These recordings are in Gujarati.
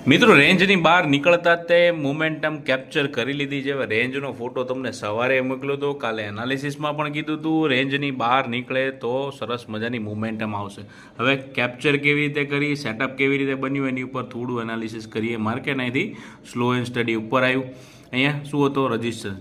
મિત્રો રેન્જની બહાર નીકળતા તે મોમેન્ટમ કેપ્ચર કરી લીધી છે. હવે રેન્જનો ફોટો તમને સવારે મોકલ્યો હતો, કાલે એનાલિસિસમાં પણ કીધું હતું રેન્જની બહાર નીકળે તો સરસ મજાની મોમેન્ટમ આવશે. હવે કેપ્ચર કેવી રીતે કરી, સેટઅપ કેવી રીતે બન્યું એની ઉપર થોડું એનાલિસિસ કરીએ. માર્કેટ અહીંથી સ્લો એન્ડ સ્ટડી ઉપર આવ્યું. અહીંયા શું હતો?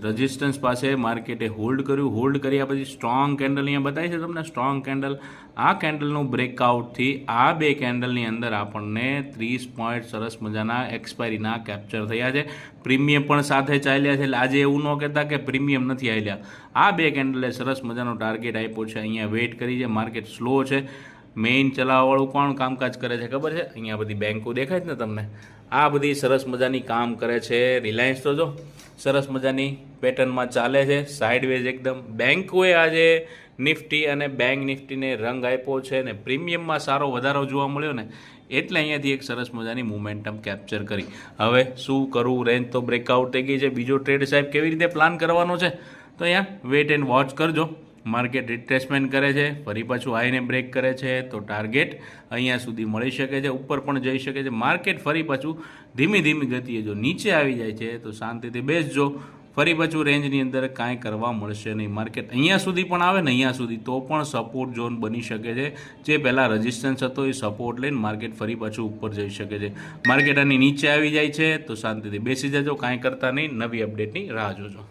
રજિસ્ટન્સ પાસે માર્કેટે હોલ્ડ કર્યું. હોલ્ડ કર્યા પછી સ્ટ્રોંગ કેન્ડલ અહીંયા બતાવી છે તમને, સ્ટ્રોંગ કેન્ડલ. આ કેન્ડલનું બ્રેકઆઉટથી આ બે કેન્ડલની અંદર આપણને 30 પોઈન્ટ સરસ મજાના એક્સપાયરીના કેપ્ચર થયા છે. પ્રીમિયમ પણ સાથે ચાલ્યા છે. એટલે આજે એવું ન કહેતા કે પ્રીમિયમ નથી આવ્યા. આ બે કેન્ડલે સરસ મજાનો ટાર્ગેટ આપ્યો છે. અહીંયા વેઇટ કરી છે. માર્કેટ સ્લો છે. મેઇન ચલાવવાવાળું કોણ કામકાજ કરે છે ખબર છે? અહીંયા બધી બેન્કો દેખાય છે ને તમને, આ બધી સરસ મજાની કામ કરે છે. રિલાયન્સ તો જો સરસ મજાની પેટર્નમાં ચાલે છે, સાઇડવેઝ એકદમ. બેન્કોએ આજે નિફ્ટી અને બેંક નિફ્ટીને રંગ આપ્યો છે ને પ્રીમિયમમાં સારો વધારો જોવા મળ્યો ને, એટલે અહીંયાથી એક સરસ મજાની મોમેન્ટમ કેપ્ચર કરી. હવે શું કરવું? રેન્જ તો બ્રેકઆઉટ થઈ ગઈ છે. બીજો ટ્રેડ સાહેબ કેવી રીતે પ્લાન કરવાનો છે? તો અહીંયા વેઇટ એન્ડ વોચ કરજો. માર્કેટ રિટ્રેસમેન્ટ કરે છે, ફરી પાછું આવીને બ્રેક કરે છે તો ટાર્ગેટ અહીંયા સુધી મળી શકે છે, ઉપર પણ જઈ શકે છે. માર્કેટ ફરી પાછું ધીમી ધીમી ગતિએ જો નીચે આવી જાય છે તો શાંતિથી બેસજો. ફરી પાછું રેન્જની અંદર કાંઈ કરવા મળશે નહીં. માર્કેટ અહીંયા સુધી પણ આવે ને, અહીંયા સુધી તો પણ સપોર્ટ ઝોન બની શકે છે. જે પહેલાં રેઝિસ્ટન્સ હતો એ સપોર્ટ લઈને માર્કેટ ફરી પાછું ઉપર જઈ શકે છે. માર્કેટ આની નીચે આવી જાય છે તો શાંતિથી બેસી જજો, કાંઈ કરતા નહીં, નવી અપડેટની રાહ જોજો.